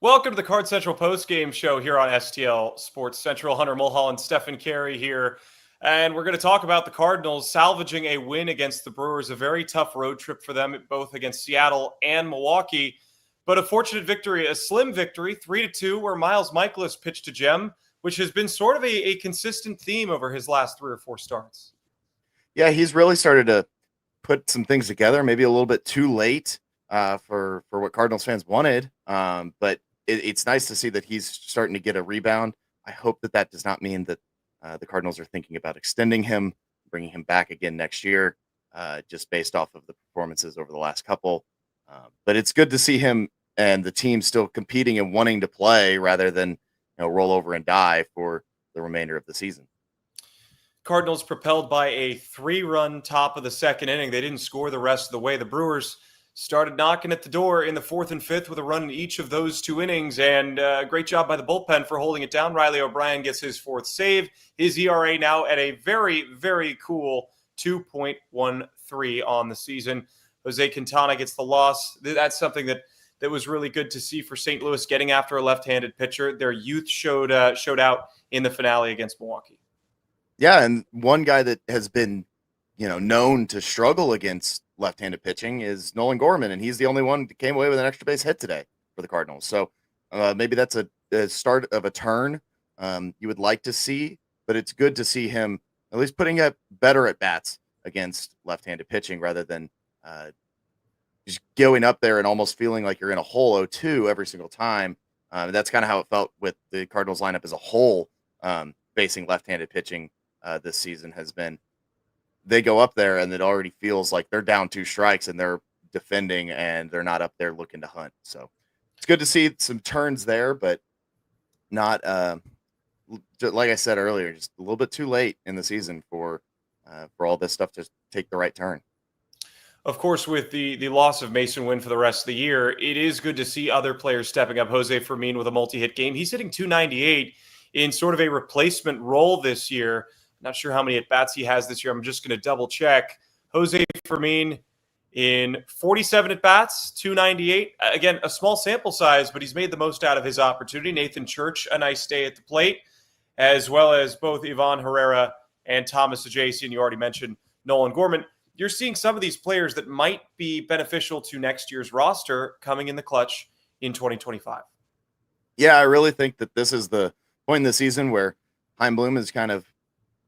Welcome to the Central Postgame show here on STL Sports Central. Hunter Mulholland, Stefan, Carey here. And we're going to talk about the Cardinals salvaging a win against the Brewers, a very tough road trip for them, both against Seattle and Milwaukee. But a fortunate victory, a slim victory, 3-2, where Miles Michaelis pitched a gem, which has been sort of a consistent theme over his last 3 or 4 starts. Yeah, he's really started to put some things together, maybe a little bit too late for what Cardinals fans wanted. But it's nice to see that he's starting to get a rebound. I hope that does not mean that the Cardinals are thinking about extending him, bringing him back again next year, just based off of the performances over the last couple. But it's good to see him and the team still competing and wanting to play rather than roll over and die for the remainder of the season. Cardinals propelled by a 3-run top of the second inning. They didn't score the rest of the way. The Brewers started knocking at the door in the 4th and 5th with a run in each of those 2 innings, and great job by the bullpen for holding it down. Riley O'Brien gets his 4th save. His ERA now at a very, very cool 2.13 on the season. Jose Quintana gets the loss. That's something that was really good to see for St. Louis, getting after a left-handed pitcher. Their youth showed out in the finale against Milwaukee. Yeah, and one guy that has been, known to struggle against left-handed pitching is Nolan Gorman, and he's the only one that came away with an extra base hit today for the Cardinals. So maybe that's a start of a turn you would like to see, but it's good to see him at least putting up better at bats against left-handed pitching rather than just going up there and almost feeling like you're in a hole 0-2 every single time. That's kind of how it felt with the Cardinals lineup as a whole, facing left-handed pitching this season has been. They go up there and it already feels like they're down 2 strikes and they're defending and they're not up there looking to hunt. So it's good to see some turns there, but not, like I said earlier, just a little bit too late in the season for all this stuff to take the right turn. Of course, with the loss of Mason Wynn for the rest of the year, it is good to see other players stepping up. Jose Fermin with a multi-hit game. He's hitting .298 in sort of a replacement role this year. Not sure how many at-bats he has this year. I'm just going to double-check. Jose Fermin in 47 at-bats, .298. Again, a small sample size, but he's made the most out of his opportunity. Nathan Church, a nice day at the plate, as well as both Ivan Herrera and Thomas Ajayci. And you already mentioned Nolan Gorman. You're seeing some of these players that might be beneficial to next year's roster coming in the clutch in 2025. Yeah, I really think that this is the point in the season where Chaim Bloom is kind of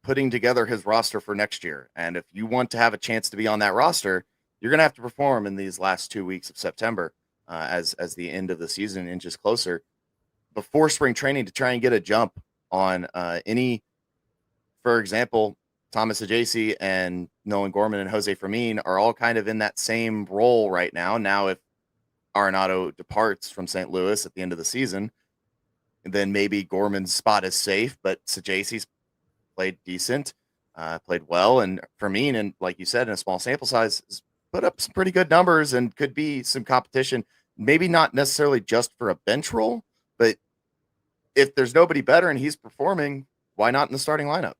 putting together his roster for next year. And if you want to have a chance to be on that roster, you're going to have to perform in these last 2 weeks of September as the end of the season inches closer before spring training to try and get a jump on any, for example, Thomas Ajayci and Nolan Gorman and Jose Fermin are all kind of in that same role right now. Now, if Arenado departs from St. Louis at the end of the season, then maybe Gorman's spot is safe, but Ajayci's played decent, played well, and Fermin, and like you said, in a small sample size, has put up some pretty good numbers and could be some competition. Maybe not necessarily just for a bench role, but if there's nobody better and he's performing, why not in the starting lineup?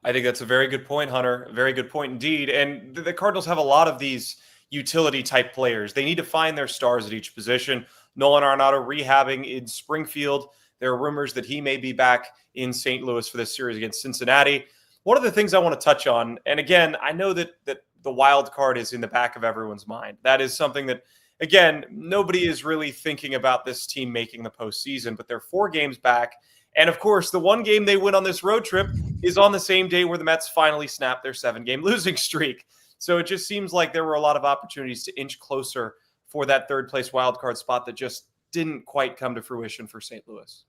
I think that's a very good point, Hunter. A very good point indeed. And the Cardinals have a lot of these utility type players. They need to find their stars at each position. Nolan Arenado rehabbing in Springfield. There are rumors that he may be back in St. Louis for this series against Cincinnati. One of the things I want to touch on, and again, I know that the wild card is in the back of everyone's mind. That is something that, again, nobody is really thinking about this team making the postseason, but they're 4 games back. And of course, the one game they win on this road trip is on the same day where the Mets finally snapped their 7-game losing streak. So it just seems like there were a lot of opportunities to inch closer for that 3rd place wild card spot that just didn't quite come to fruition for St. Louis.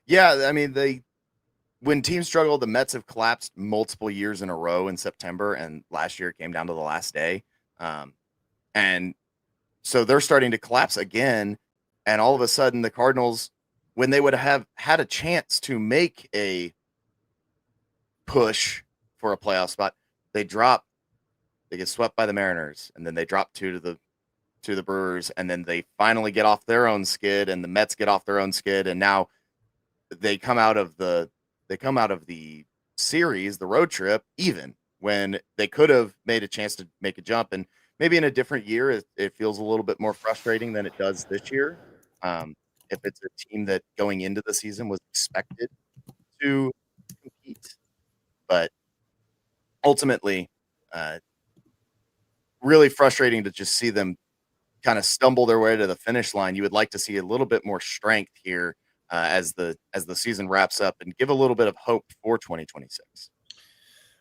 Yeah, I mean, when teams struggle, the Mets have collapsed multiple years in a row in September, and last year it came down to the last day. And so they're starting to collapse again, and all of a sudden the Cardinals, when they would have had a chance to make a push for a playoff spot, they get swept by the Mariners, and then they drop 2 to the Brewers, and then they finally get off their own skid, and the Mets get off their own skid, and now they come out of the series, the road trip, even when they could have made a chance to make a jump. And maybe in a different year, it feels a little bit more frustrating than it does this year. If it's a team that going into the season was expected to compete, but ultimately, really frustrating to just see them kind of stumble their way to the finish line. You would like to see a little bit more strength here as the season wraps up and give a little bit of hope for 2026.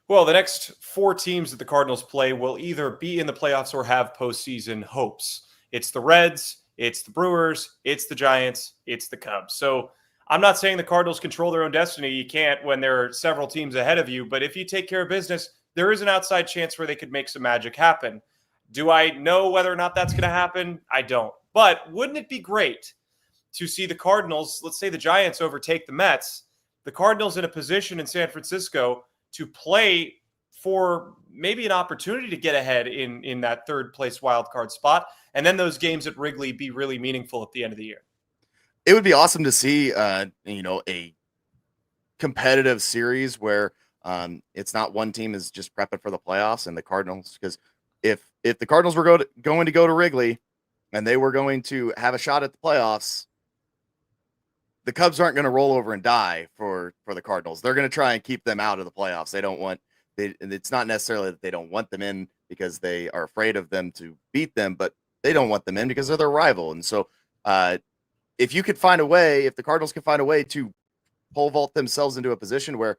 Well, the next 4 teams that the Cardinals play will either be in the playoffs or have postseason hopes. It's the Reds, it's the Brewers, it's the Giants, it's the Cubs. So I'm not saying the Cardinals control their own destiny. You can't when there are several teams ahead of you. But if you take care of business, there is an outside chance where they could make some magic happen. Do I know whether or not that's going to happen? I don't. But wouldn't it be great to see the Cardinals, let's say the Giants overtake the Mets, the Cardinals in a position in San Francisco to play for maybe an opportunity to get ahead in that third place wild card spot, and then those games at Wrigley be really meaningful at the end of the year? It would be awesome to see, a competitive series where it's not one team is just prepping for the playoffs and the Cardinals. Because if the Cardinals were going to go to Wrigley and they were going to have a shot at the playoffs, the Cubs aren't going to roll over and die for the Cardinals. They're going to try and keep them out of the playoffs. It's not necessarily that they don't want them in because they are afraid of them to beat them, but they don't want them in because they're their rival. And so if the Cardinals can find a way to pole vault themselves into a position where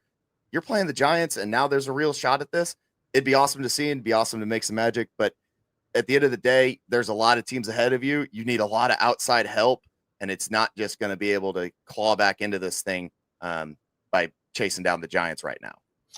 you're playing the Giants and now there's a real shot at this, it'd be awesome to see and be awesome to make some magic. But at the end of the day, there's a lot of teams ahead of you. You need a lot of outside help. And it's not just going to be able to claw back into this thing by chasing down the Giants right now.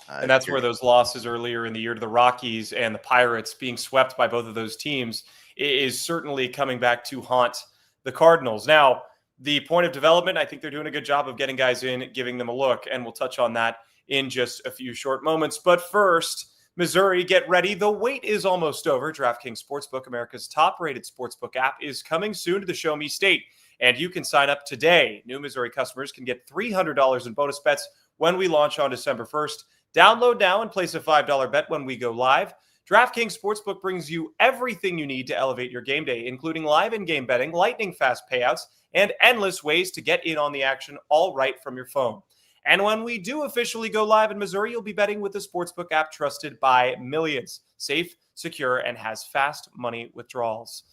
And that's where those losses earlier in the year to the Rockies and the Pirates being swept by both of those teams is certainly coming back to haunt the Cardinals. Now, the point of development, I think they're doing a good job of getting guys in, giving them a look, and we'll touch on that in just a few short moments. But first, Missouri, get ready. The wait is almost over. DraftKings Sportsbook, America's top-rated sportsbook app, is coming soon to the Show Me State. And you can sign up today. New Missouri customers can get $300 in bonus bets when we launch on December 1st. Download now and place a $5 bet when we go live. DraftKings Sportsbook brings you everything you need to elevate your game day, including live in-game betting, lightning-fast payouts, and endless ways to get in on the action, all right from your phone. And when we do officially go live in Missouri, you'll be betting with the Sportsbook app trusted by millions. Safe, secure, and has fast money withdrawals.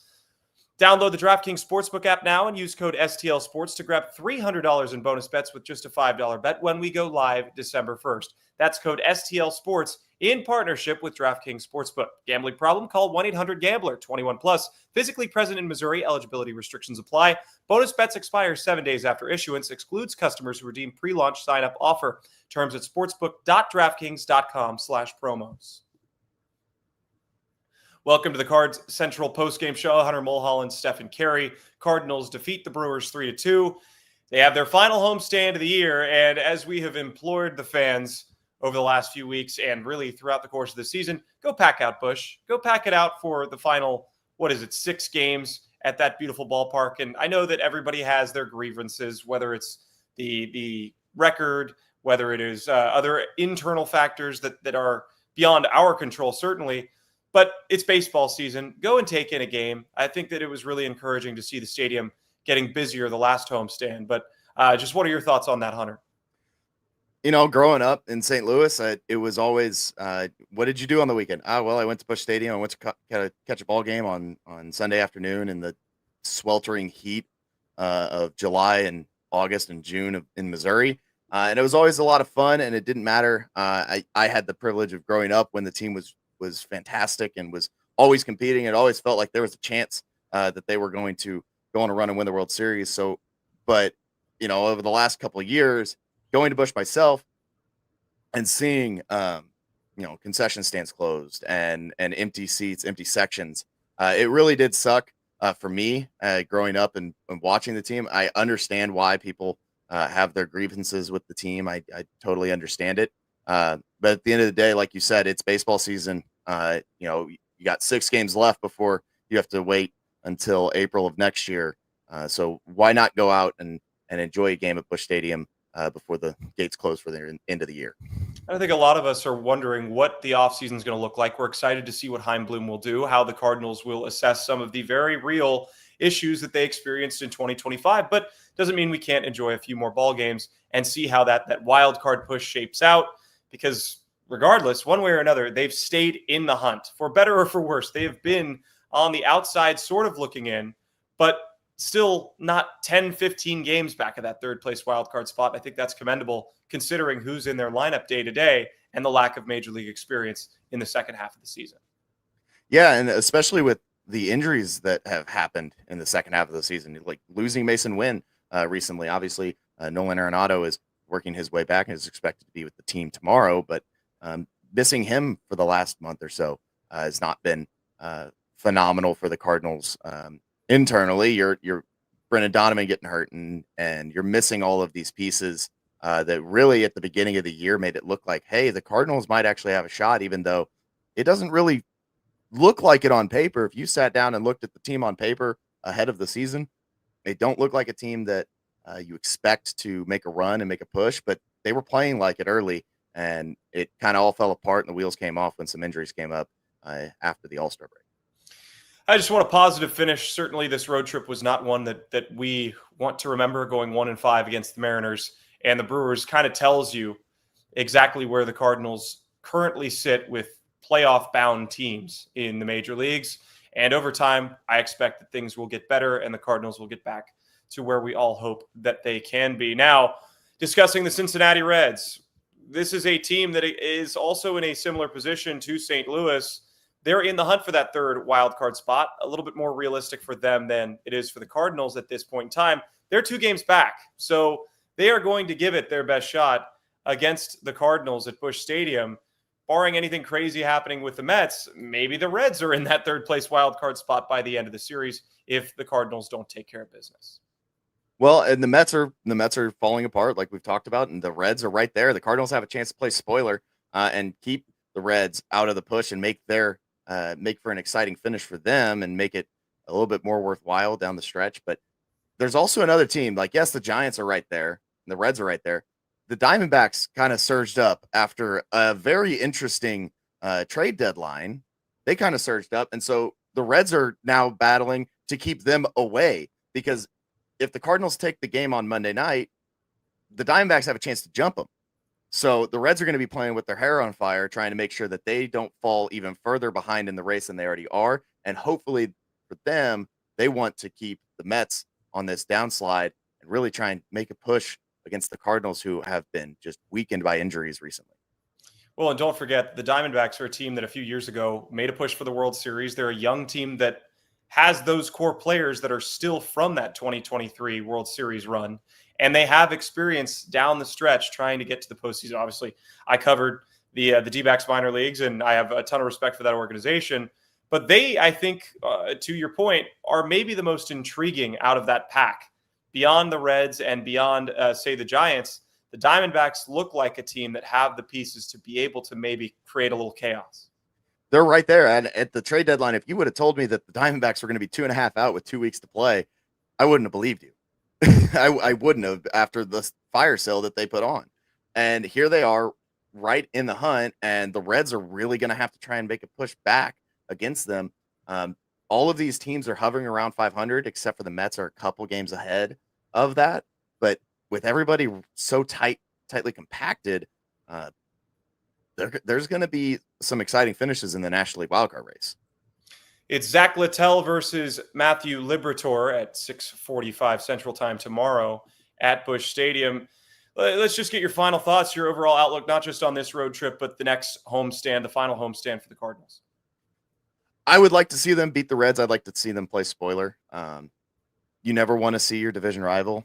Download the DraftKings Sportsbook app now and use code STL Sports to grab $300 in bonus bets with just a $5 bet when we go live December 1st. That's code STL Sports in partnership with DraftKings Sportsbook. Gambling problem? Call 1-800-GAMBLER. 21 plus. Physically present in Missouri. Eligibility restrictions apply. Bonus bets expire 7 days after issuance. Excludes customers who redeem pre-launch sign-up offer. Terms at sportsbook.draftkings.com/promos. Welcome to the Cards Central Postgame Show. Hunter Mulholland, Stefan, Carey. Cardinals defeat the Brewers 3-2. They have their final homestand of the year, and as we have implored the fans over the last few weeks and really throughout the course of the season, go pack out Busch. Go pack it out for the final, 6 games at that beautiful ballpark. And I know that everybody has their grievances, whether it's the record, whether it is other internal factors that are beyond our control, certainly. But it's baseball season. Go and take in a game. I think that it was really encouraging to see the stadium getting busier the last homestand. But just what are your thoughts on that, Hunter? Growing up in St. Louis, it was always, what did you do on the weekend? Well, I went to Busch Stadium. I went to catch a ball game on Sunday afternoon in the sweltering heat of July and August and June in Missouri. And it was always a lot of fun, and it didn't matter. I had the privilege of growing up when the team was fantastic and was always competing. It always felt like there was a chance that they were going to go on a run and win the World Series. So, but, over the last couple of years, going to Busch myself and seeing, concession stands closed and empty seats, empty sections, it really did suck for me growing up and watching the team. I understand why people have their grievances with the team. I totally understand it. But at the end of the day, like you said, it's baseball season. You got 6 games left before you have to wait until April of next year. So why not go out and enjoy a game at Busch Stadium before the gates close for the end of the year? I think a lot of us are wondering what the offseason is going to look like. We're excited to see what Chaim Bloom will do, how the Cardinals will assess some of the very real issues that they experienced in 2025, but doesn't mean we can't enjoy a few more ball games and see how that wild card push shapes out, because regardless, one way or another, they've stayed in the hunt. For better or for worse, they have been on the outside sort of looking in, but still not 10, 15 games back of that third place wildcard spot. I think that's commendable considering who's in their lineup day to day and the lack of major league experience in the second half of the season. Yeah, and especially with the injuries that have happened in the second half of the season, like losing Mason Wynn recently. Obviously, Nolan Arenado is working his way back and is expected to be with the team tomorrow, but missing him for the last month or so has not been phenomenal for the Cardinals. Internally, you're Brendan Donovan getting hurt, and you're missing all of these pieces that really at the beginning of the year made it look like, hey, the Cardinals might actually have a shot, even though it doesn't really look like it on paper. If you sat down and looked at the team on paper ahead of the season, they don't look like a team that you expect to make a run and make a push, but they were playing like it early, and it kind of all fell apart and the wheels came off when some injuries came up after the All-Star break. I just want a positive finish. Certainly this road trip was not one that we want to remember, going 1-5 against the Mariners and the Brewers. Kind of tells you exactly where the Cardinals currently sit with playoff bound teams in the major leagues. And over time, I expect that things will get better and the Cardinals will get back to where we all hope that they can be. Now, discussing the Cincinnati Reds, this is a team that is also in a similar position to St. Louis. They're in the hunt for that third wild card spot, a little bit more realistic for them than it is for the Cardinals at this point in time. They're 2 games back, so they are going to give it their best shot against the Cardinals at Busch Stadium. Barring anything crazy happening with the Mets, maybe the Reds are in that third place wild card spot by the end of the series if the Cardinals don't take care of business. Well, and the Mets are falling apart, like we've talked about, and the Reds are right there. The Cardinals have a chance to play spoiler and keep the Reds out of the push and make for an exciting finish for them and make it a little bit more worthwhile down the stretch. But there's also another team. Like, yes, the Giants are right there, and the Reds are right there. The Diamondbacks kind of surged up after a very interesting trade deadline. They kind of surged up, and so the Reds are now battling to keep them away, because if the Cardinals take the game on Monday night, the Diamondbacks have a chance to jump them. So the Reds are going to be playing with their hair on fire, trying to make sure that they don't fall even further behind in the race than they already are. And hopefully for them, they want to keep the Mets on this downslide and really try and make a push against the Cardinals, who have been just weakened by injuries recently. Well, and don't forget, the Diamondbacks are a team that a few years ago made a push for the World Series. They're a young team that has those core players that are still from that 2023 World Series run. And they have experience down the stretch trying to get to the postseason. Obviously, I covered the D-backs minor leagues, and I have a ton of respect for that organization. But they, I think, to your point, are maybe the most intriguing out of that pack. Beyond the Reds and beyond, say, the Giants, the Diamondbacks look like a team that have the pieces to be able to maybe create a little chaos. They're right there. And at the trade deadline, if you would have told me that the Diamondbacks were going to be 2.5 out with 2 weeks to play, I wouldn't have believed you. I wouldn't have, after the fire sale that they put on. And here they are right in the hunt, and the Reds are really going to have to try and make a push back against them. All of these teams are hovering around 500, except for the Mets are a couple games ahead of that. But with everybody so tightly compacted, there's going to be some exciting finishes in the National League wildcard race. It's Zach Littell versus Matthew Liberatore at 6:45 Central Time tomorrow at Busch Stadium. Let's just get your final thoughts, your overall outlook, not just on this road trip, but the next homestand, the final homestand for the Cardinals. I would like to see them beat the Reds. I'd like to see them play spoiler. You never want to see your division rival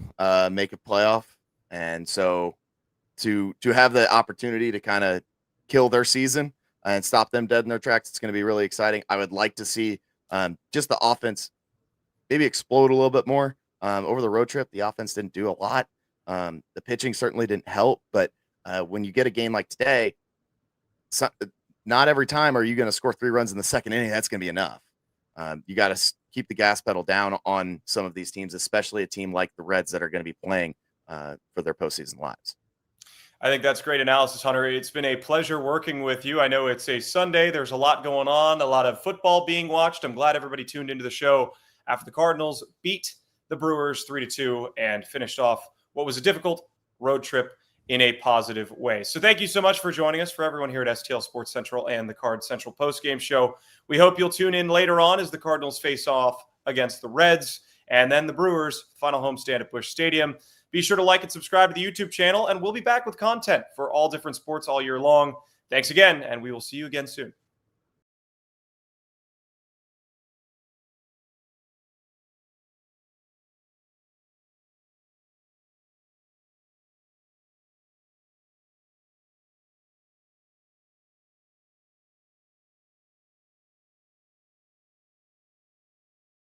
make a playoff. And so to have the opportunity to kind of kill their season and stop them dead in their tracks, it's going to be really exciting. I would like to see just the offense maybe explode a little bit more. Over the road trip, the offense didn't do a lot. The pitching certainly didn't help. But when you get a game like today, not every time are you going to score 3 runs in the second inning. That's going to be enough. You got to keep the gas pedal down on some of these teams, especially a team like the Reds that are going to be playing for their postseason lives. I think that's great analysis, Hunter. It's been a pleasure working with you. I know it's a Sunday. There's a lot going on, a lot of football being watched. I'm glad everybody tuned into the show after the Cardinals beat the Brewers 3-2 and finished off what was a difficult road trip in a positive way. So thank you so much for joining us, for everyone here at STL Sports Central and the Card Central Postgame Show. We hope you'll tune in later on as the Cardinals face off against the Reds and then the Brewers' final homestand at Busch Stadium. Be sure to like and subscribe to the YouTube channel, and we'll be back with content for all different sports all year long. Thanks again, and we will see you again soon.